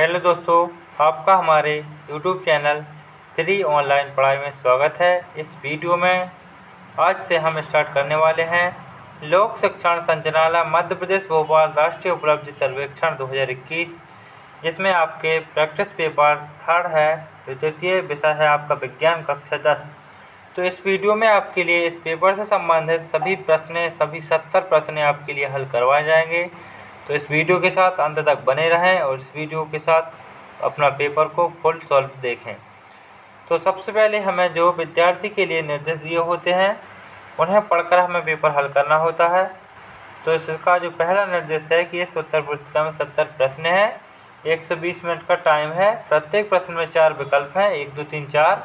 Hello दोस्तों, आपका हमारे YouTube चैनल फ्री ऑनलाइन पढ़ाई में स्वागत है। इस वीडियो में आज से हम स्टार्ट करने वाले हैं लोक शिक्षण संचालनालय मध्य प्रदेश भोपाल राष्ट्रीय उपलब्धि सर्वेक्षण 2021, जिसमें आपके प्रैक्टिस पेपर 3 है। द्वितीय विषय है आपका विज्ञान कक्षा 10। तो इस वीडियो में आपके लिए इस पेपर से संबंधित सभी 70 प्रश्न आपके लिए हल करवाए जाएंगे। तो इस वीडियो के साथ अंत तक बने रहें और इस वीडियो के साथ अपना पेपर को फुल सॉल्व देखें। तो सबसे पहले हमें जो विद्यार्थी के लिए निर्देश दिए होते हैं उन्हें पढ़कर हमें पेपर हल करना होता है। तो इसका जो पहला निर्देश है कि इस उत्तर पुस्तिका में 70 प्रश्न हैं, 120 मिनट का टाइम है। प्रत्येक प्रश्न में 4 विकल्प हैं, 1, 2, 3, 4,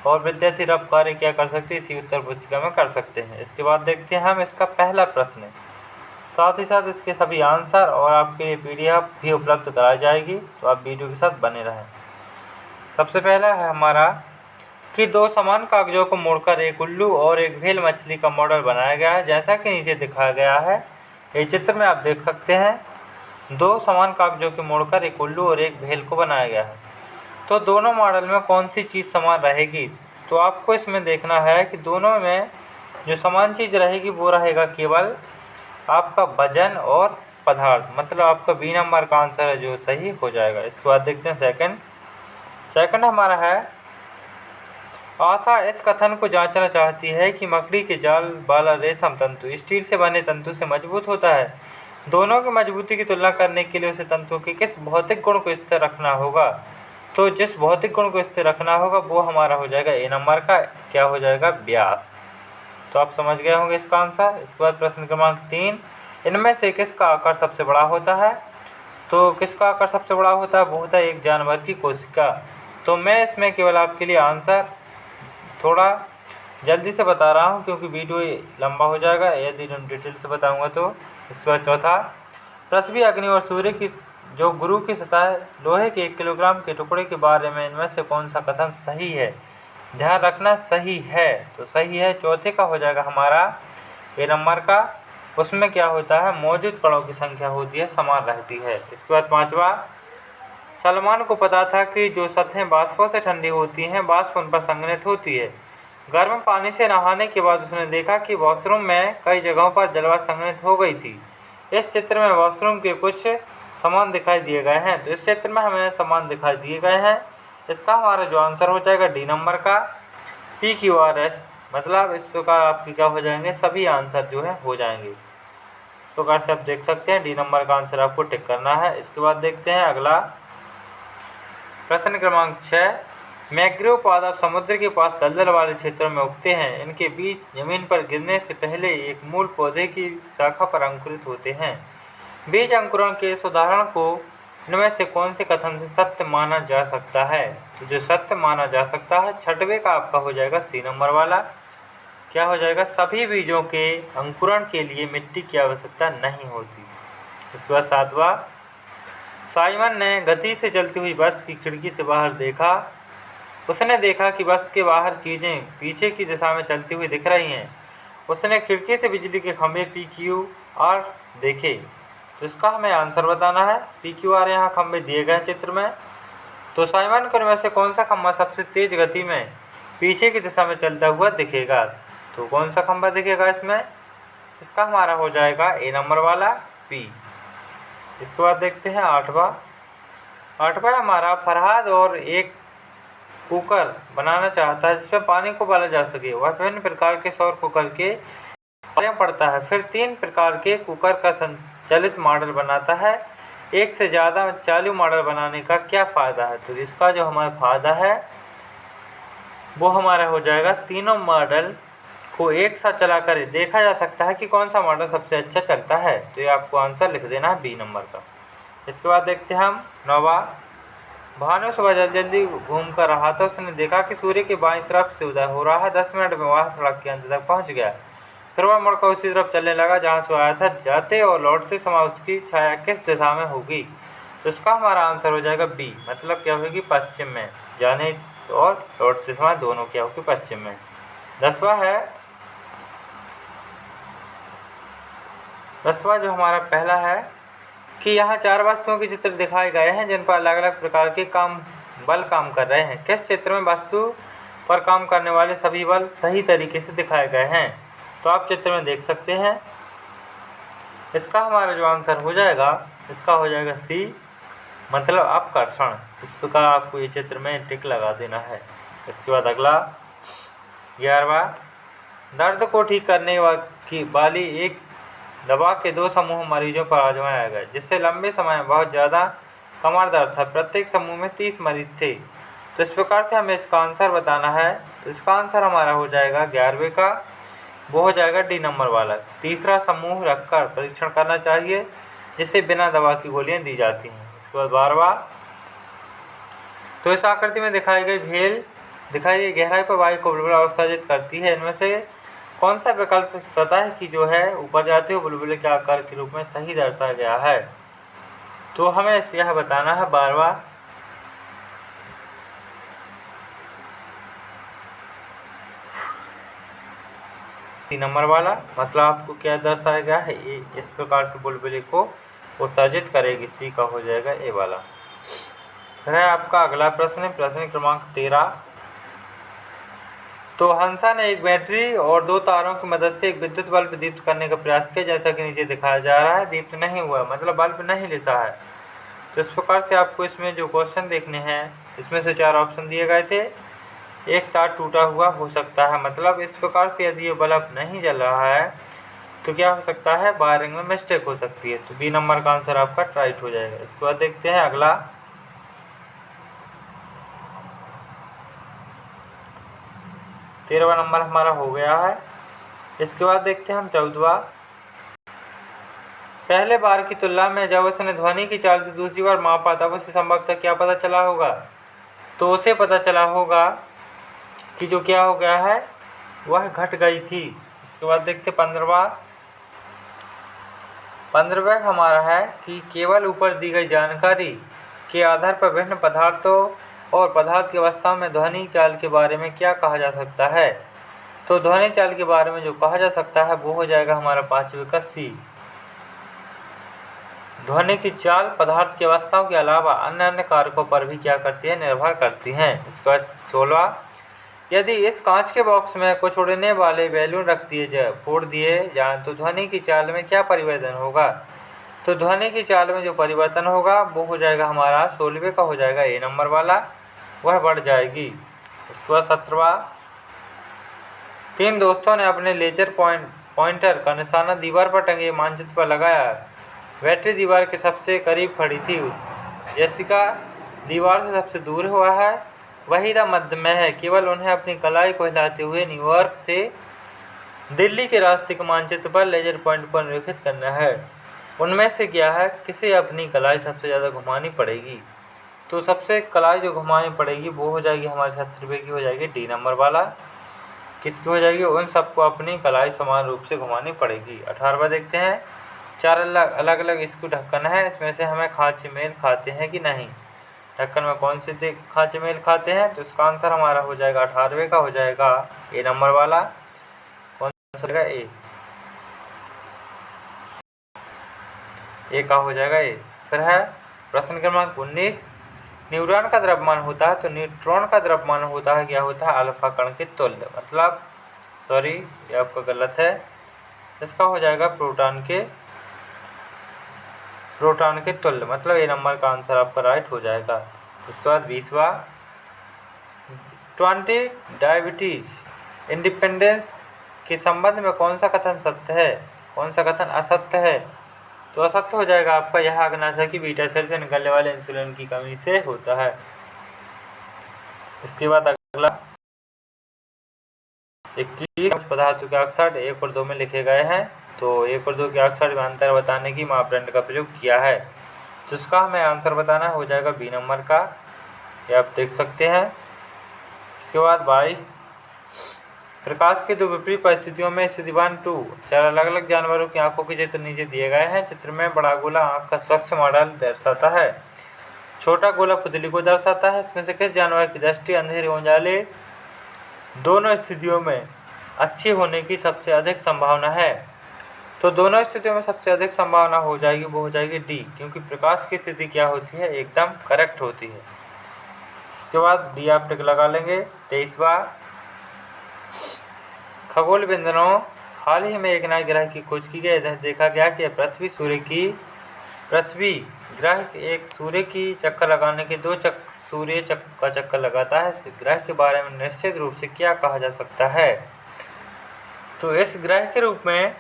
और विद्यार्थी रफ कार्य क्या कर सकते हैं, इसी उत्तर पुस्तिका में कर सकते हैं। इसके बाद देखते हैं हम इसका पहला प्रश्न, साथ ही साथ इसके सभी आंसर और आपके लिए PDF भी उपलब्ध कराई जाएगी। तो आप वीडियो के साथ बने रहें। सबसे पहला है हमारा कि 2 समान कागजों को मोड़कर एक उल्लू और एक व्हेल मछली का मॉडल बनाया गया है, जैसा कि नीचे दिखाया गया है। ये चित्र में आप देख सकते हैं 2 समान कागजों को मोड़कर एक उल्लू और एक व्हेल को बनाया गया है। तो दोनों मॉडल में कौन सी चीज़ समान रहेगी? तो आपको इसमें देखना है कि दोनों में जो समान चीज़ रहेगी वो रहेगा केवल आपका वजन और पदार्थ, मतलब आपका बी नंबर का आंसर है जो सही हो जाएगा। इसके बाद देखते हैं सेकंड हमारा है, आशा इस कथन को जांचना चाहती है कि मकड़ी के जाल वाला रेशम तंतु स्टील से बने तंतु से मजबूत होता है। दोनों की मजबूती की तुलना करने के लिए उसे तंतु के किस भौतिक गुण को स्थिर रखना होगा? तो जिस भौतिक गुण को स्थिर रखना होगा वो हमारा हो जाएगा ए नंबर का, क्या हो जाएगा, व्यास। तो आप समझ गए होंगे इसका आंसर। इसके बाद प्रश्न क्रमांक 3, इनमें से किसका आकार सबसे बड़ा होता है? तो किसका आकार सबसे बड़ा होता है? वो होता है एक जानवर की कोशिका। तो मैं इसमें केवल आपके लिए आंसर थोड़ा जल्दी से बता रहा हूँ क्योंकि वीडियो लंबा हो जाएगा यदि डिटेल से बताऊँगा तो। इसके बाद चौथा, पृथ्वी, अग्नि और सूर्य की जो गुरु की सतह लोहे के 1 किलोग्राम के टुकड़े के बारे में इनमें से कौन सा कथन सही है? ध्यान रखना, सही है। तो सही है चौथे का हो जाएगा हमारा ए नंबर का। उसमें क्या होता है, मौजूद कणों की संख्या होती है समान रहती है। इसके बाद पांचवा, सलमान को पता था कि जो सतहें वाष्पों से ठंडी होती हैं वाष्प उन पर संघनित होती है। गर्म पानी से नहाने के बाद उसने देखा कि वॉशरूम में कई जगहों पर जलवाष्प संघनित हो गई थी। इस चित्र में वॉशरूम के कुछ सामान दिखाई दिए गए हैं। तो इस चित्र में हमें सामान दिखाई दिए गए हैं। इसका हमारा जो आंसर हो जाएगा डी नंबर का, PQRS। मतलब इस प्रकार आपकी क्या हो जाएंगे, सभी आंसर जो है हो जाएंगे। इस प्रकार से आप देख सकते हैं डी नंबर का आंसर आपको टिक करना है। इसके बाद देखते हैं अगला प्रश्न क्रमांक 6, मैंग्रोव पौधा समुद्र के पास दलदल वाले क्षेत्रों में उगते हैं। इनके बीज जमीन पर गिरने से पहले एक मूल पौधे की शाखा पर अंकुरित होते हैं। बीज अंकुरण के इस उदाहरण को इनमें से कौन से कथन से सत्य माना जा सकता है? तो जो सत्य माना जा सकता है छठवें का आपका हो जाएगा सी नंबर वाला, क्या हो जाएगा, सभी बीजों के अंकुरण के लिए मिट्टी की आवश्यकता नहीं होती। इसके बाद सातवां, साइमन ने गति से चलती हुई बस की खिड़की से बाहर देखा। उसने देखा कि बस के बाहर चीज़ें पीछे की दिशा में चलती हुई दिख रही हैं। उसने खिड़की से बिजली के खंभे PQR देखे। तो इसका हमें आंसर बताना है। PQR यहाँ खंभे दिए गए चित्र में। तो साइमन को इनमें से कौन सा खंभा सबसे तेज गति में पीछे की दिशा में चलता हुआ दिखेगा? तो कौन सा खंभा दिखेगा इसमें? इसका हमारा हो जाएगा ए नंबर वाला P। इसके बाद देखते हैं आठवां हमारा, फरहाद और एक कुकर बनाना चाहता है जिसमें पानी को उबाला जा सके। वह विभिन्न प्रकार के सौर कुकर के बारे में पढ़ता है, फिर 3 प्रकार के कुकर का संचालित मॉडल बनाता है। एक से ज़्यादा चालू मॉडल बनाने का क्या फ़ायदा है? तो इसका जो हमारा फ़ायदा है वो हमारा हो जाएगा तीनों मॉडल को एक साथ चलाकर देखा जा सकता है कि कौन सा मॉडल सबसे अच्छा चलता है। तो ये आपको आंसर लिख देना है बी नंबर का। इसके बाद देखते हैं हम 9वां, भानु सुबह जल्दी घूम कर रहा था। उसने देखा कि सूर्य के बाईं तरफ से उदय हो रहा है। 10 मिनट में वह सड़क के अंत तक पहुंच गया। फिर वह मुड़कर उसी तरफ चलने लगा जहां से आया था। जाते और लौटते समय उसकी छाया किस दिशा में होगी? तो इसका हमारा आंसर हो जाएगा बी, मतलब क्या होगी, पश्चिम में। जाने और लौटते समय दोनों क्या होगी, पश्चिम में। 10वां जो हमारा पहला है कि यहाँ 4 वस्तुओं के चित्र दिखाए गए हैं जिन पर अलग अलग प्रकार के बल काम कर रहे हैं। किस चित्र में वस्तु पर काम करने वाले सभी बल सही तरीके से दिखाए गए हैं? तो आप चित्र में देख सकते हैं। इसका हमारा जो आंसर हो जाएगा, इसका हो जाएगा सी, मतलब अपकर्षण। इस प्रकार आपको ये चित्र में टिक लगा देना है। इसके बाद अगला 11वां, दर्द को ठीक करने वाली एक दवा के 2 समूह मरीजों पर आजमाया गया, जिससे लंबे समय में बहुत ज़्यादा कमर दर्द था। प्रत्येक समूह में 30 मरीज थे। तो इस प्रकार से हमें इसका आंसर बताना है। तो इसका आंसर हमारा हो जाएगा 11वें का, वो हो जाएगा डी नंबर वाला। तीसरा समूह रखकर परीक्षण करना चाहिए, जिससे बिना दवा की गोलियां दी जाती हैं। इसके बाद 12वां, तो इस आकृति में दिखाई गई भेल दिखाई गई गहराई पर वायु को बुलबुला उत्सर्जित करती है। इनमें से कौन सा विकल्प सतह की जो है ऊपर जाते हुए बुलबुले के आकार के रूप में सही दर्शाया गया है? तो हमें यह बताना है 12वां। तीन नंबर वाला, मतलब आपको क्या दर्शाया गया है? इस प्रकार से बुलबुले को उत्सर्जित करेगी। सी का हो जाएगा ए वाला। फिर है आपका अगला प्रश्न, प्रश्न क्रमांक 13। तो हंसा ने एक बैटरी और 2 तारों की मदद से एक विद्युत बल्ब दीप्त करने का प्रयास किया, जैसा कि नीचे दिखाया जा रहा है। दीप्त नहीं हुआ, मतलब बल्ब नहीं लिसा है। तो इस प्रकार से आपको इसमें जो क्वेश्चन देखने हैं, इसमें से 4 ऑप्शन दिए गए थे। एक तार टूटा हुआ हो सकता है, मतलब इस प्रकार से यदि ये बल्ब नहीं जल रहा है तो क्या हो सकता है? वायरिंग में मिस्टेक हो सकती है। तो बी नंबर का आंसर आपका राइट हो जाएगा। इसके बाद देखते हैं अगला 13वां नंबर हमारा हो गया है। इसके बाद देखते हैं हम 14वां। पहले बार की तुलना में जब उसने ध्वनि की चाल से दूसरी बार मापा तब उसे संभवतः क्या पता चला होगा? तो उसे पता चला होगा कि जो क्या हो गया है वह घट गई थी। इसके बाद देखते 15वां हमारा है कि केवल ऊपर दी गई जानकारी के आधार पर विभिन्न पदार्थों और पदार्थ की अवस्था में ध्वनि चाल के बारे में क्या कहा जा सकता है? तो ध्वनि चाल के बारे में जो कहा जा सकता है वो हो जाएगा हमारा 5वें का सी। ध्वनि की चाल पदार्थ की अवस्थाओं के अलावा अन्य कारकों पर भी क्या करती है? निर्भर करती हैं। इसके बाद 16वां, यदि इस कांच के बॉक्स में कुछ उड़ने वाले बैलून फोड़ दिए जाएं तो ध्वनि की चाल में क्या परिवर्तन होगा? तो ध्वनि की चाल में जो परिवर्तन होगा वो हो जाएगा हमारा 16वें का हो जाएगा ए नंबर वाला, वह बढ़ जाएगी। इसके बाद 17वां, 3 दोस्तों ने अपने लेजर पॉइंटर का निशाना दीवार पर टंगे मानचित्र पर लगाया। बैटरी दीवार के सबसे करीब खड़ी थी। जैसिका दीवार से सबसे दूर हुआ है, वहीरा मध्य में है। केवल उन्हें अपनी कलाई को हिलाते हुए न्यूयॉर्क से दिल्ली के रास्ते के मानचित्र पर लेजर पॉइंट को निरूपित करना है। उनमें से क्या है? किसे अपनी कलाई सबसे ज़्यादा घुमानी पड़ेगी? तो सबसे कलाई जो घुमानी पड़ेगी वो हो जाएगी हमारे 70 की हो जाएगी डी नंबर वाला। किसकी हो जाएगी? उन सबको अपनी कलाई समान रूप से घुमानी पड़ेगी। 18वां देखते हैं। 4 अलग अलग इसको ढक्कन है, इसमें से हमें खांचे मेल खाते हैं कि नहीं? ढक्कन में कौन से खांचे मेल खाते हैं? तो इसका आंसर हमारा हो जाएगा 18वें का हो जाएगा ए नंबर वाला। कौन सा होगा? ए का हो जाएगा ए। फिर है प्रश्न क्रमांक 19, न्यूट्रॉन का द्रव्यमान होता है तो न्यूट्रॉन का द्रव्यमान होता है क्या होता है? अल्फा कण के तुल्य, मतलब सॉरी ये आपका गलत है। इसका हो जाएगा प्रोटॉन के तुल्य, मतलब ए नंबर का आंसर आपका राइट हो जाएगा। उसके बाद 20वां, 20 डायबिटीज इंडिपेंडेंस के संबंध में कौन सा कथन सत्य है, कौन सा कथन असत्य है? तो असत्य हो जाएगा आपका यह अग्नाशय की बीटा सेल से निकलने वाले इंसुलिन की कमी से होता है। इसके बाद अगला 21 पदार्थों के ऑक्साइड 1 और 2 में लिखे गए हैं। तो 1 और 2 के ऑक्साइड में अंतर बताने की मापदंड का प्रयोग किया है। तो इसका हमें आंसर बताना हो जाएगा बी नंबर का, ये आप देख सकते हैं। इसके बाद 22, प्रकाश के 2 विपरीत परिस्थितियों में स्थितिमान 2 4 अलग अलग जानवरों की आंखों के चित्र नीचे दिए गए हैं। चित्र में बड़ा गोला आंख का स्वच्छ मॉडल दर्शाता है, छोटा गोला पुतली को दर्शाता है। इसमें से किस जानवर की दृष्टि अंधेरे उजाले दोनों स्थितियों में अच्छी होने की सबसे अधिक संभावना है? तो दोनों स्थितियों में सबसे अधिक संभावना हो जाएगी वो हो जाएगी डी, क्योंकि प्रकाश की स्थिति क्या होती है, एकदम करेक्ट होती है। इसके बाद डी आप टिक लगा लेंगे। 23वां, खगोल विद्वानों हाल ही में एक नए ग्रह की खोज की गई। देखा गया कि पृथ्वी ग्रह एक सूर्य की चक्कर लगाने के सूर्य का चक्कर लगाता है। इस ग्रह के बारे में निश्चित रूप से क्या कहा जा सकता है? तो इस ग्रह के रूप में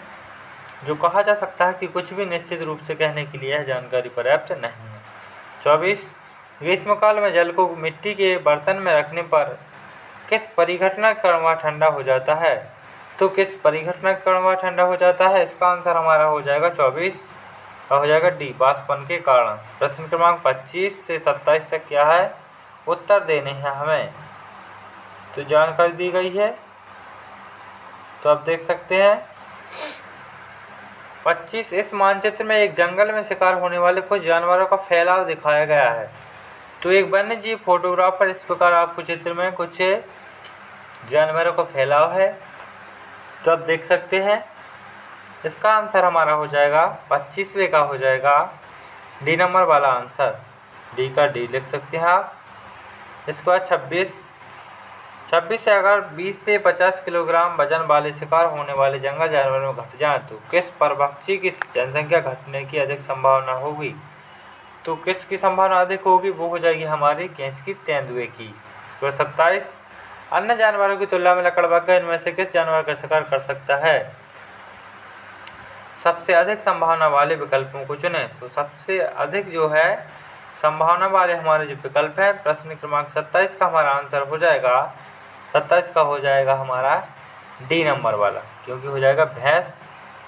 जो कहा जा सकता है कि कुछ भी निश्चित रूप से कहने के लिए यह जानकारी पर्याप्त नहीं है। 24, ग्रीष्मकाल में जल को मिट्टी के बर्तन में रखने पर किस परिघटना के कारण वह ठंडा हो जाता है? तो किस परिघटना के कारण वह ठंडा हो जाता है? इसका आंसर हमारा हो जाएगा 24 का हो जाएगा डी, वाष्पन के कारण। प्रश्न क्रमांक 25 से 27 तक क्या है, उत्तर देने हैं हमें। तो जानकारी दी गई है, तो आप देख सकते हैं 25, इस मानचित्र में एक जंगल में शिकार होने वाले कुछ जानवरों का फैलाव दिखाया गया है। तो एक वन्य जीव फोटोग्राफर इस प्रकार आपको चित्र में कुछ जानवरों का फैलाव है, तो आप देख सकते हैं। इसका आंसर हमारा हो जाएगा 25वें का हो जाएगा डी नंबर वाला आंसर, डी का डी लिख सकते हैं आप। इसके बाद 26 से अगर 20 से 50 किलोग्राम वजन वाले शिकार होने वाले जंगल जानवरों में घट जाएँ तो किस परभक्षी की जनसंख्या घटने की अधिक संभावना होगी? तो किसकी संभावना अधिक होगी? वो हो जाएगी हमारी केंचुए तेंदुए की। इसके बाद 27, अन्य जानवरों की तुलना में लकड़बग्गा इनमें से किस जानवर का शिकार कर सकता है? सबसे अधिक संभावना वाले विकल्पों को चुनें। तो सबसे अधिक जो है संभावना वाले हमारे जो विकल्प हैं, प्रश्न क्रमांक 27 का हमारा आंसर हो जाएगा, 27 का हो जाएगा हमारा डी नंबर वाला, क्योंकि हो जाएगा भैंस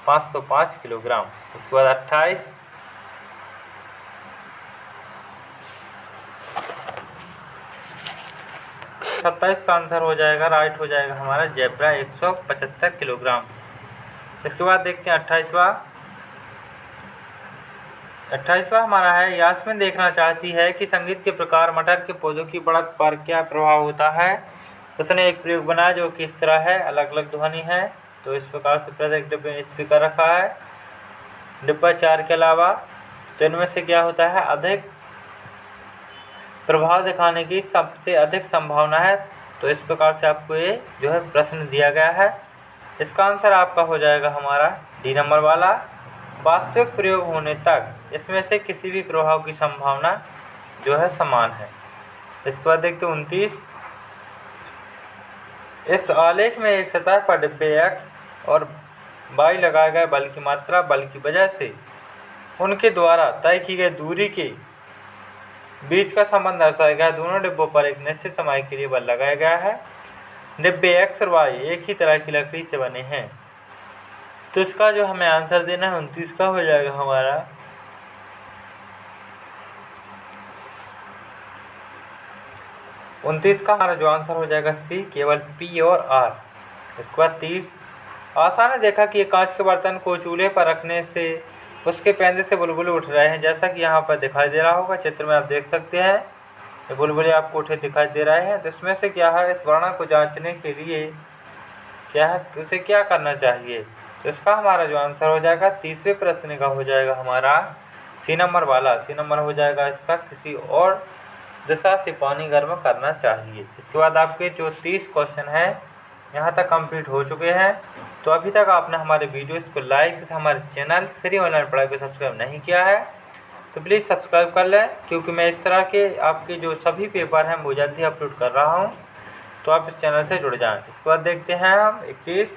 505 किलोग्राम। उसके बाद 28, का आंसर हो जाएगा, राइट हो जाएगा हमारा जेब्रा 175 किलोग्राम। इसके बाद देखते हैं 28वां हमारा है, यास्मीन देखना चाहती है कि संगीत के प्रकार मटर के पौधों की बढ़त पर क्या प्रभाव होता है। उसने एक प्रयोग बनाया जो कि इस तरह है, अलग अलग ध्वनि है। तो इस प्रकार से प्रत्येक डिब्बे में स्पीकर रखा है, डिब्बा 4 के अलावा। तो इनमें से क्या होता है, अधिक प्रभाव दिखाने की सबसे अधिक संभावना है। तो इस प्रकार से आपको ये जो है प्रश्न दिया गया है। इसका आंसर आपका हो जाएगा हमारा डी नंबर वाला, वास्तविक प्रयोग होने तक इसमें से किसी भी प्रभाव की संभावना जो है समान है। इसके बाद देखते हैं 29, इस आलेख में एक सतह पर डिब्बे एक्स और वाई लगाए गए बल की मात्रा बल की वजह से उनके द्वारा तय की गई दूरी के बीच का संबंध दर्शाया गया। दोनों डिब्बों पर एक निश्चित समय के लिए बल लगाया गया है। डिब्बे एक्स और वाई एक ही तरह की लकड़ी से बने हैं। तो इसका जो हमें आंसर देना है 29 का हो जाएगा हमारा 29 का हमारा जो आंसर हो जाएगा सी, केवल पी और आर। इसके बाद 30, आशा ने देखा कि कांच के बर्तन को चूल्हे पर रखने से उसके पैंदे से बुलबुले उठ रहे हैं, जैसा कि यहाँ पर दिखाई दे रहा होगा चित्र में आप देख सकते हैं, ये बुलबुले आपको उठे दिखाई दे रहे हैं। तो इसमें से क्या है, इस वर्णन को जांचने के लिए क्या है, उसे क्या करना चाहिए? तो इसका हमारा जो आंसर हो जाएगा 30वें प्रश्न का हो जाएगा हमारा सी नंबर वाला, सी नंबर हो जाएगा इसका, किसी और दिशा से पानी गर्म करना चाहिए। इसके बाद आपके जो 30 क्वेश्चन हैं यहाँ तक कंप्लीट हो चुके हैं। तो अभी तक आपने हमारे वीडियोस को लाइक तथा हमारे चैनल फ्री ऑनलाइन पढ़ाई को सब्सक्राइब नहीं किया है तो प्लीज़ सब्सक्राइब कर लें, क्योंकि मैं इस तरह के आपके जो सभी पेपर हैं वो जल्दी अपलोड कर रहा हूँ, तो आप इस चैनल से जुड़ जाएं। इसके बाद देखते हैं हम 21,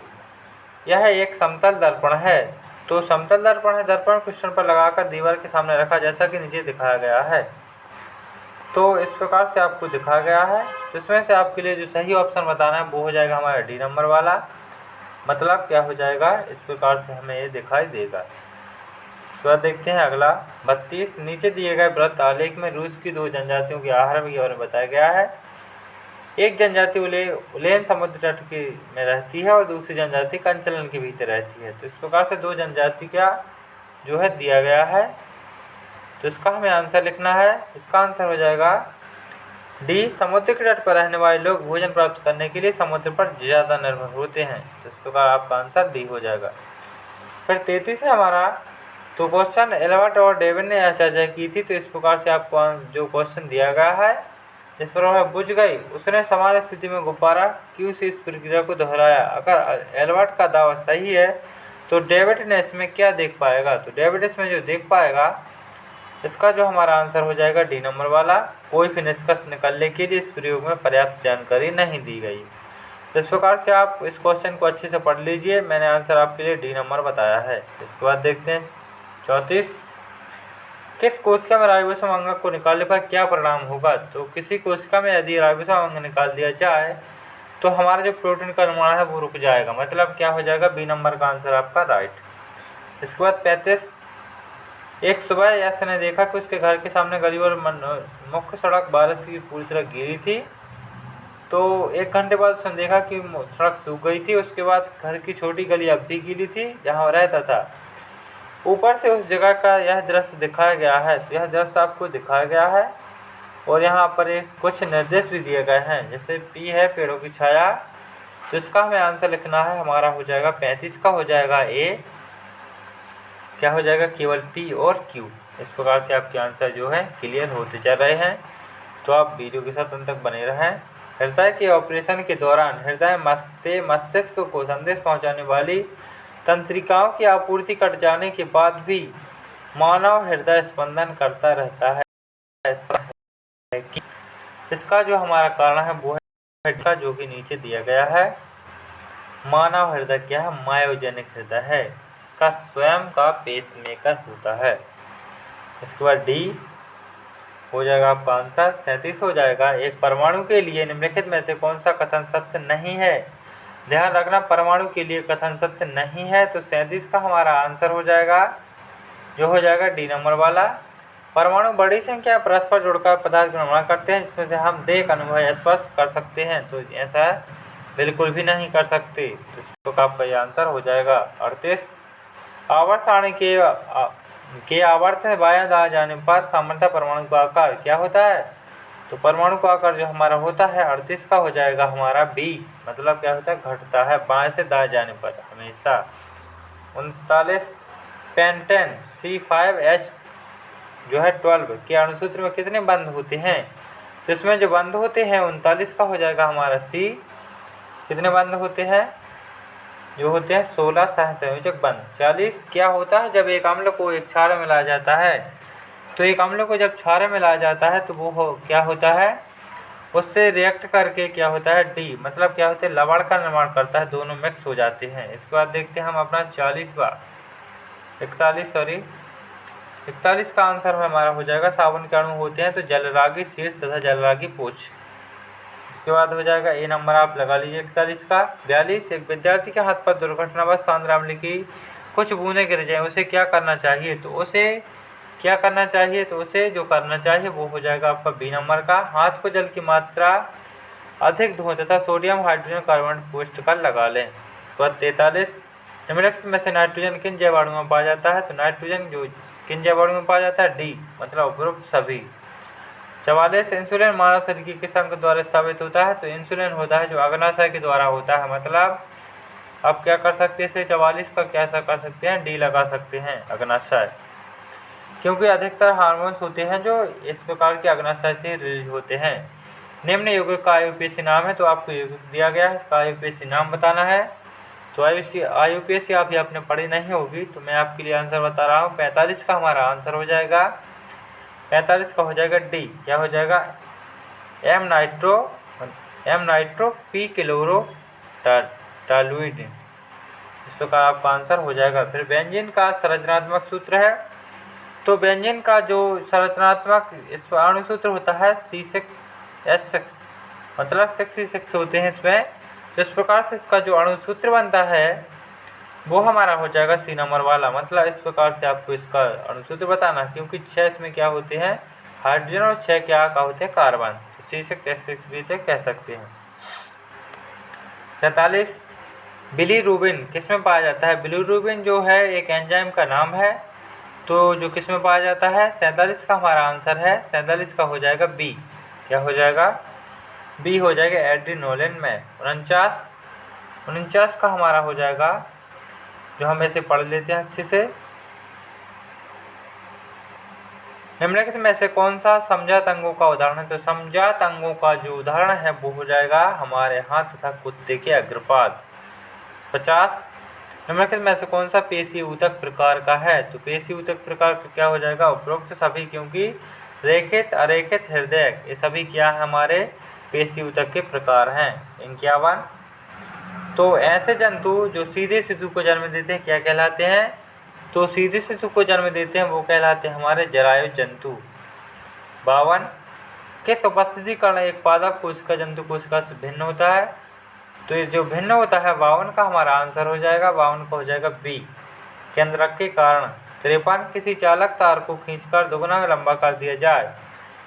यह एक समतल दर्पण है। तो समतल दर्पण है, दर्पण क्वेश्चन पर लगाकर दीवार के सामने रखा जैसा कि नीचे दिखाया गया है। तो इस प्रकार से आपको दिखाया गया है। तो इसमें से आपके लिए जो सही ऑप्शन बताना है वो हो जाएगा हमारा डी नंबर वाला, मतलब क्या हो जाएगा, इस प्रकार से हमें ये दिखाई देगा। इसके बाद देखते हैं अगला 32, नीचे दिए गए वृत्त आलेख में रूस की 2 जनजातियों के आहार के बारे में बताया गया है। एक जनजाति उलेन समुद्र तट के में रहती है और दूसरी जनजाति कंचलन के भीतर रहती है। तो इस प्रकार से 2 जनजाति का जो है दिया गया है। तो इसका हमें आंसर लिखना है। इसका आंसर हो जाएगा डी, समुद्र के तट पर रहने वाले लोग भोजन प्राप्त करने के लिए समुद्र पर ज़्यादा निर्भर होते हैं। तो इस प्रकार आपका आंसर डी हो जाएगा। फिर 33 है हमारा, तो क्वेश्चन एल्बर्ट और डेविड ने यह चर्चा की थी। तो इस प्रकार से आपको जो क्वेश्चन दिया गया है जिस पर बुझ गई, उसने समान स्थिति में गुब्बारा क्यू से इस प्रक्रिया को दोहराया। अगर एल्बर्ट का दावा सही है तो डेविड ने इसमें क्या देख पाएगा, तो डेविड इसमें जो देख पाएगा, इसका जो हमारा आंसर हो जाएगा डी नंबर वाला। कोई भी निष्कर्ष निकालने के लिए इस प्रयोग में पर्याप्त जानकारी नहीं दी गई। इस प्रकार से आप इस क्वेश्चन को अच्छे से पढ़ लीजिए। मैंने आंसर आपके लिए डी नंबर बताया है। इसके बाद देखते हैं 34, किस कोशिका में राइबोसोम अंग को निकालने पर क्या परिणाम होगा। तो किसी कोशिका में यदि राइबोसोम अंग निकाल दिया जाए तो हमारा जो प्रोटीन का निर्माण है वो रुक जाएगा, मतलब क्या हो जाएगा, बी नंबर का आंसर आपका राइट। इसके बाद 35, एक सुबह यश ने देखा कि उसके घर के सामने गली और मुख्य सड़क बारिश की पूरी तरह घिरी थी। तो 1 घंटे बाद उसने देखा कि सड़क सूख गई थी। उसके बाद घर की छोटी गली अब भी गीली थी जहाँ रहता था। ऊपर से उस जगह का यह दृश्य दिखाया गया है। तो यह दृश्य आपको दिखाया गया है और यहाँ पर कुछ निर्देश भी दिए गए हैं। जैसे पी है पेड़ों की छाया, तो इसका हमें आंसर लिखना है। हमारा हो जाएगा 35 का हो जाएगा ए, क्या हो जाएगा, केवल पी और क्यू। इस प्रकार से आपके आंसर जो है क्लियर होते चल रहे हैं। तो आप वीडियो के साथ अंत तक बने रहें। हृदय के ऑपरेशन के दौरान हृदय मस्तिष्क को संदेश पहुंचाने वाली तंत्रिकाओं की आपूर्ति कट जाने के बाद भी मानव हृदय स्पंदन करता रहता है। इसका जो हमारा कारण है वो है जो कि नीचे दिया गया है। मानव हृदय क्या है, मायोजेनिक हृदय है, इसका स्वयं का पेसमेकर होता है। इसके बाद डी हो जाएगा आपका आंसर। 37 हो जाएगा, एक परमाणु के लिए निम्नलिखित में से कौन सा कथन सत्य नहीं है। ध्यान रखना, परमाणु के लिए कथन सत्य नहीं है। तो 37 का हमारा आंसर हो जाएगा जो हो जाएगा डी नंबर वाला। परमाणु बड़ी संख्या परस्पर जुड़कर पदार्थ का निर्माण करते हैं जिसमें से हम देख, अनुभव, स्पर्श कर सकते हैं। तो ऐसा बिल्कुल भी नहीं कर सकते। तो इस प्रकार आपका ये आंसर हो जाएगा 38। आवर्त सारणी के आवर्त बाएं दाएं जाने पर सामान्यतः परमाणु का आकार क्या होता है। तो परमाणु का आकार जो हमारा होता है 38 का हो जाएगा हमारा बी, मतलब क्या होता है, घटता है बाएं से दाएं जाने पर हमेशा। 39, पेंटेन C5H जो है 12 के अणुसूत्र में कितने बंध होते हैं। तो इसमें जो बंध होते हैं 39 का हो जाएगा हमारा सी। कितने बंध होते हैं, जो होते हैं 16 सहसंयोजक बंध। 40, क्या होता है जब एक अम्ल को एक क्षार में मिलाया जाता है। तो एक अम्ल को जब क्षार में मिलाया जाता है तो वो क्या होता है, उससे रिएक्ट करके क्या होता है, डी, मतलब क्या होता है, लवण का निर्माण करता है, दोनों मिक्स हो जाते हैं। इसके बाद देखते हैं हम अपना 41 का आंसर हमारा हो जाएगा साबुन के अणु होते हैं तो जलरागी शीर्ष तथा जलरागी पोछ। इसके बाद हो जाएगा ए नंबर आप लगा लीजिए 41 का। 42, एक विद्यार्थी के हाथ पर दुर्घटनावश सांद्र अम्ल की कुछ बूंदें गिर जाएं, उसे क्या करना चाहिए। तो उसे क्या करना चाहिए, तो उसे जो करना चाहिए वो हो जाएगा आपका बी नंबर का। हाथ को जल की मात्रा अधिक धोएं तथा सोडियम हाइड्रोजन कार्बन पोस्ट कर लगा लें। इसके बाद 43, निम्नलिखित में से नाइट्रोजन किन जैवाणु में पाया जाता है। तो नाइट्रोजन जो किन जैवाणु में पाया जाता है, डी, मतलब उपरोक्त सभी। 44, इंसुलिन मानव शरीर की किस अंग द्वारा स्थापित होता है। तो इंसुलिन होता है जो अग्नाशय के द्वारा होता है, मतलब आप क्या कर सकते हैं इसे 44 का कैसा कर सकते हैं, डी लगा सकते हैं, अग्नाशय, क्योंकि अधिकतर हार्मोन्स होते हैं जो इस प्रकार के अग्नाशय से रिलीज होते हैं। निम्न यौगिक का IUPAC नाम है, तो आपको यौगिक दिया गया है, इसका IUPAC नाम बताना है। तो IUPAC आप ये आपने पढ़ी नहीं होगी, तो मैं आपके लिए आंसर बता रहा हूँ। 45 का हमारा आंसर हो जाएगा, 45 का हो जाएगा डी, क्या हो जाएगा, एम नाइट्रो पी क्लोरो टॉलुइड। इस प्रकार आपका आंसर हो जाएगा। फिर बेंजीन का संरचनात्मक सूत्र है। तो बेंजीन का जो संरचनात्मक इस अणुसूत्र होता है C6H6, मतलब 66 होते हैं इसमें। तो इस प्रकार से इसका जो अणुसूत्र बनता है वो हमारा हो जाएगा सी नंबर वाला, मतलब इस प्रकार से आपको इसका अणुसूत्र बताना, क्योंकि 6 इसमें क्या होते हैं, हाइड्रोजन, और 6 क्या होते हैं, कार्बन। तो C6H6 भी से कह सकते हैं। 47, बिलीरुबिन किस में पाया जाता है। बिलीरुबिन जो है एक एंजाइम का नाम है, तो जो किस में पाया जाता है। 47 का हमारा आंसर है, 47 का हो जाएगा बी, क्या हो जाएगा, बी हो जाएगा एड्रिनोलिन में। 49 का हमारा हो जाएगा जो हम ऐसे पढ़ लेते हैं अच्छे से। निम्नलिखित में से कौन सा समजात अंगों का उदाहरण है? तो समजात अंगों का जो उदाहरण है वो हो जाएगा हमारे हाथ तथा कुत्ते के अग्रपाद। 50। निम्नलिखित में से कौन सा पेशी ऊतक प्रकार का है? तो पेशी ऊतक प्रकार का क्या हो जाएगा? उपरोक्त सभी, क्योंकि रेखित, अरेखित, हृदय ये सभी क्या है हमारे पेशी ऊतक के प्रकार हैं। 51। तो ऐसे जंतु जो सीधे शिशु को जन्म देते हैं क्या कहलाते हैं? तो सीधे शिशु को जन्म देते हैं वो कहलाते हैं हमारे जरायु जंतु। 52। किस उपस्थिति कारण एक पादप कोशिका जंतु कोशिका से भिन्न होता है? तो ये जो भिन्न होता है 52 का हमारा आंसर हो जाएगा, 52 का हो जाएगा बी, केंद्रक के कारण। 53। किसी चालक तार को खींचकर दुगुना लंबा कर दिया जाए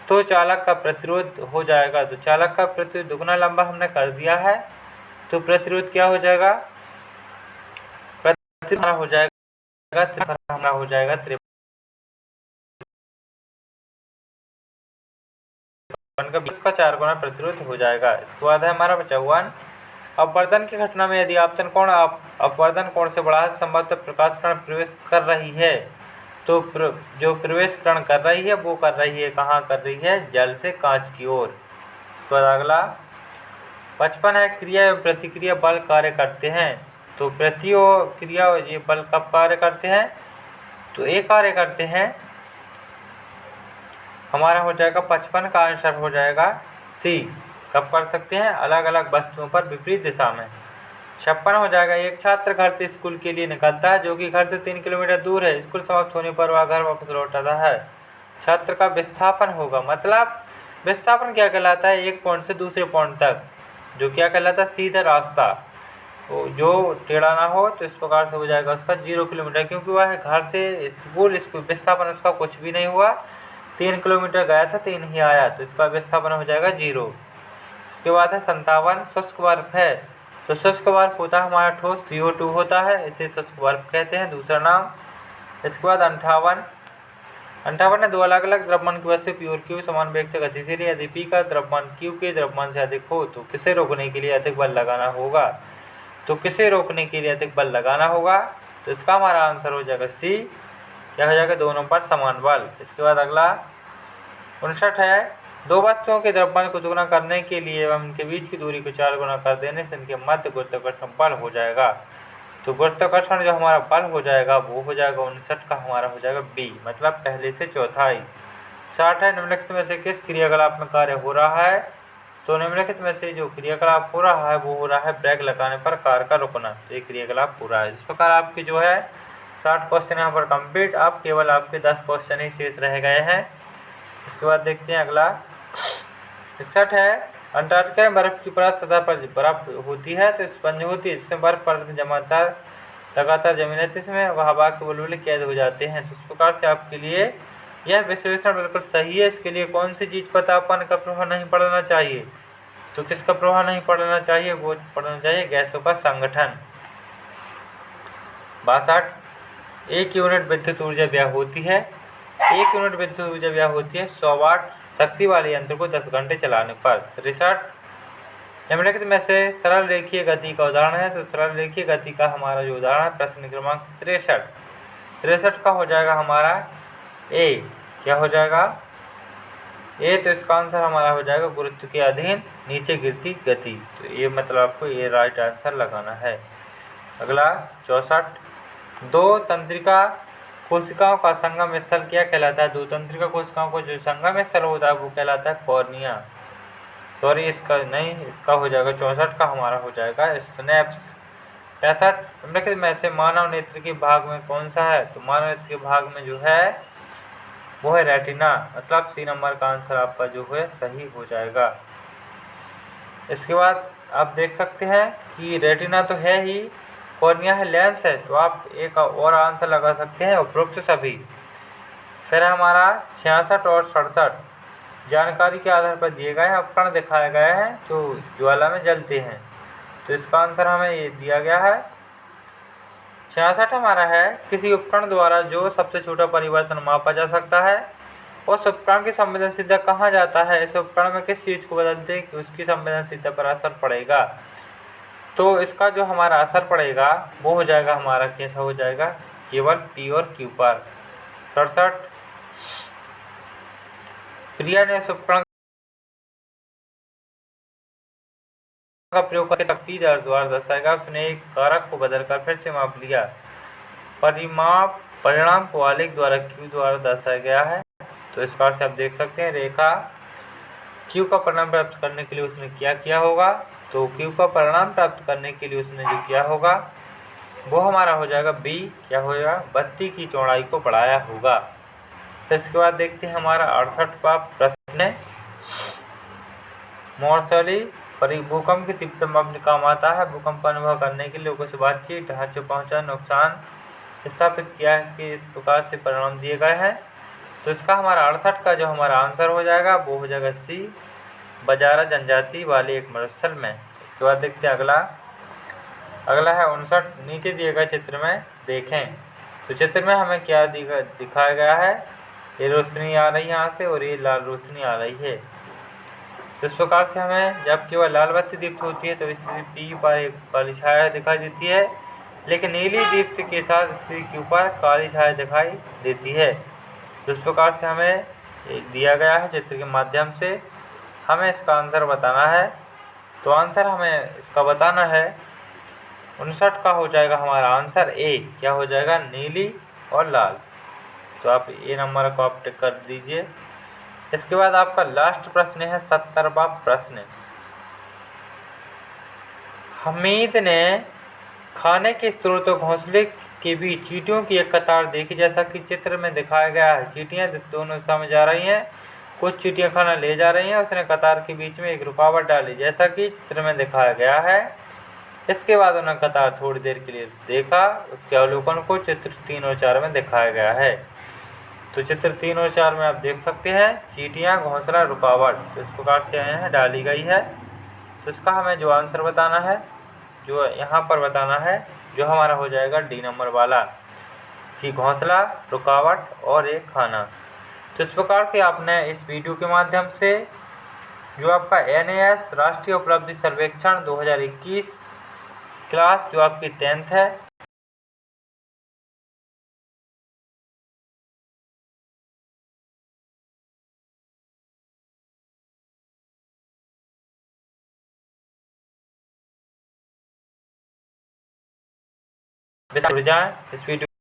तो चालक का प्रतिरोध हो जाएगा। तो चालक का प्रतिरोध दुगुना लंबा हमने कर दिया है तो प्रतिरोध क्या हो जाएगा? प्रतिरोध हो जाएगा हमारा हो जाएगा 53 का 4 गुना प्रतिरोध हो जाएगा। इसके बाद है हमारा 55। अपवर्तन की घटना में यदि आपतन कोण अपवर्तन कोण से बड़ा संभवतः प्रकाश किरण प्रवेश कर रही है तो जो प्रवेश किरण कर रही है वो कर रही है कहाँ कर रही है? जल से कांच की ओर। इसके बाद अगला 55 है क्रिया एवं प्रतिक्रिया बल कार्य करते हैं। तो प्रतिक्रिया ये बल कब कार्य करते हैं? तो ये कार्य करते हैं हमारा हो जाएगा 55 का आंसर हो जाएगा सी। कब कर सकते हैं? अलग अलग वस्तुओं पर विपरीत दिशा में। 56 हो जाएगा एक छात्र घर से स्कूल के लिए निकलता है जो कि घर से 3 किलोमीटर दूर है। स्कूल समाप्त होने पर वह घर वापस लौटता है। छात्र का विस्थापन होगा, मतलब विस्थापन क्या कहलाता है? एक पॉइंट से दूसरे पॉइंट तक, जो क्या कहलाता है? सीधा रास्ता, जो टेढ़ा ना हो। तो इस प्रकार से हो जाएगा उसका 0 किलोमीटर, क्योंकि वह घर से स्कूल विस्थापन उसका कुछ भी नहीं हुआ, 3 किलोमीटर गया था 3 ही आया, तो इसका विस्थापन हो जाएगा 0। इसके बाद है 57 शुष्क बर्फ है। तो शुष्क बर्फ होता है हमारा ठोस CO2 होता है, इसे शुष्क बर्फ कहते हैं दूसरा नाम। इसके बाद 58 है दो अलग अलग द्रव्यमान की वस्तु P और Q समान वेग से गतिशील है। यदि P का द्रव्यमान Q के द्रव्यमान से अधिक हो तो किसे रोकने के लिए अधिक बल लगाना होगा? तो किसे रोकने के लिए अधिक बल लगाना होगा? तो इसका हमारा आंसर हो जाएगा सी, क्या हो जाएगा? दोनों पर समान बल। इसके बाद अगला 59 है दो वस्तुओं के द्रव्यमान को दुगुना करने के लिए एवं इनके बीच की दूरी को 4 गुना कर देने से इनके मध्य गुरुत्वाकर्षण बल हो जाएगा। तो गुरुत्वाकर्षण जो हमारा बल हो जाएगा वो हो जाएगा 59 का हमारा हो जाएगा बी, मतलब पहले से चौथाई। 60 है निम्नलिखित में से किस क्रियाकलाप में कार्य हो रहा है? तो निम्नलिखित में से जो क्रियाकलाप हो रहा है वो हो रहा है ब्रेक लगाने पर कार का रुकना। तो ये क्रियाकलाप हो रहा है। इस प्रकार आपके जो है 60 क्वेश्चन यहाँ पर कंप्लीट। अब केवल आपके 10 क्वेश्चन ही शेष रह गए हैं। इसके बाद देखते हैं अगला 61 है अंटार्कटिका में बर्फ की परत सतह पर बर्फ होती है तो स्पंज होती है, जिसमें बर्फ परत जमाता लगातार जमी रहती है, इसमें वह हवा के बुलबुले कैद हो जाते हैं। तो इस प्रकार से आपके लिए यह विश्लेषण बिल्कुल सही है। इसके लिए कौन सी चीज़ पर तापमान का प्रभाव नहीं पड़ना चाहिए? तो किसका प्रभाव नहीं पड़ना चाहिए? वो पड़ना चाहिए गैसों का संगठन। 62 एक यूनिट विद्युत ऊर्जा व्यय होती है। 1 यूनिट विद्युत ऊर्जा व्यय होती है 100 वाट शक्ति वाले यंत्र को 10 घंटे चलाने पर। 63 निम्नलिखित में से सरल रेखीय गति का उदाहरण है। तो सरल रेखीय गति का हमारा जो उदाहरण है प्रश्न क्रमांक 63 का हो जाएगा हमारा ए। क्या हो जाएगा? ए। तो इसका आंसर हमारा हो जाएगा गुरुत्व के अधीन नीचे गिरती गति। तो ये मतलब आपको ये राइट आंसर लगाना है। अगला 64 दो तंत्रिका कोशिकाओं का संगम स्थल क्या कहलाता है? दो तंत्रिका कोशिकाओं को जो संगम स्थल होता है वो कहलाता है कॉर्निया। सॉरी इसका नहीं, इसका हो जाएगा 64 का हमारा हो जाएगा स्नैप्स। 65 निम्नलिखित में से मानव नेत्र के भाग में कौन सा है? तो मानव नेत्र के भाग में जो है वो है रेटिना, मतलब सी नंबर का आंसर आपका जो है सही हो जाएगा। इसके बाद आप देख सकते हैं कि रेटिना तो है ही, कॉर्निया है, लेंस है, तो आप एक और आंसर लगा सकते हैं उपरोक्त सभी। फिर हमारा 66 और 67 जानकारी के आधार पर दिए गए हैं उपकरण दिखाए गए हैं जो ज्वाला में जलते हैं। तो इसका आंसर हमें ये दिया गया है। 66 हमारा है किसी उपकरण द्वारा जो सबसे छोटा परिवर्तन मापा जा सकता है उस उपकरण की संवेदनशीलता कहाँ जाता है? इस उपकरण में किस चीज़ को बदलते कि उसकी संवेदनशीलता पर असर पड़ेगा? तो इसका जो हमारा असर पड़ेगा वो हो जाएगा हमारा, कैसा हो जाएगा, केवल P और Q पर। 67 प्रिया ने इस उपकरण का प्रयोग करके P द्वारा दर्शाया गया उसने एक कारक को बदलकर फिर से माप लिया। परिणाम को आलेख द्वारा Q द्वारा दर्शाया गया है। तो इस प्रकार से आप देख सकते हैं रेखा Q का परिणाम प्राप्त करने के लिए उसने क्या किया होगा। तो Q का परिणाम प्राप्त करने के लिए उसने जो किया होगा वो हमारा हो जाएगा B, क्या होगा, बत्ती की चौड़ाई को बढ़ाया होगा। तो इसके बाद देखते हैं हमारा 68वां प्रश्न है। मौसली भूकंप की तीव्रता मापने काम आता है। भूकंप अनुभव करने के लिए लोगों से बातचीत, ढांचे पहुंचा, नुकसान स्थापित किया है, इसके इस प्रकार से परिणाम दिए गए हैं। तो इसका हमारा 68 का जो हमारा आंसर हो जाएगा वो हो जाएगा C, बजारा जनजाति वाले एक मरुस्थल में। इसके बाद देखते हैं अगला है 59। नीचे दिए गए चित्र में देखें। तो चित्र में हमें क्या दिखाया गया है, ये रोशनी आ रही है यहाँ से और ये लाल रोशनी आ रही है। तो इस प्रकार से हमें जब केवल लाल बत्ती दीप्त होती है तो स्थिति P पर एक काली छाया दिखाई देती है, लेकिन नीली दीप्त के साथ स्थिति Q पर काली छाया दिखाई देती है। तो इस प्रकार से हमें दिया गया है चित्र के माध्यम से हमें इसका आंसर बताना है। तो आंसर हमें इसका बताना है 59 का हो जाएगा हमारा आंसर A, क्या हो जाएगा, नीली और लाल। तो आप A नंबर को आप टिक कर दीजिए। इसके बाद आपका लास्ट प्रश्न है 70वां प्रश्न। हमीद ने खाने के स्रोत और घोंसले के बीच चींटियों की एक कतार देखी, जैसा कि चित्र में दिखाया गया है। चींटियां दोनों दिशा में जा रही हैं, कुछ चींटियां खाना ले जा रही हैं। उसने कतार के बीच में एक रुकावट डाली, जैसा कि चित्र में दिखाया गया है। इसके बाद उन्होंने कतार थोड़ी देर के लिए देखा, उसके अवलोकन को चित्र 3 और 4 में दिखाया गया है। तो चित्र 3 और 4 में आप देख सकते हैं चींटियां, घोंसला, रुकावट तो इस प्रकार से यहाँ डाली गई है। तो इसका हमें जो आंसर बताना है, जो यहाँ पर बताना है, जो हमारा हो जाएगा D नंबर वाला, कि घोंसला, रुकावट और एक खाना। तो इस प्रकार से आपने इस वीडियो के माध्यम से जो आपका NAS राष्ट्रीय उपलब्धि सर्वेक्षण 2021 क्लास जो आपकी 10th है, इस वीडियो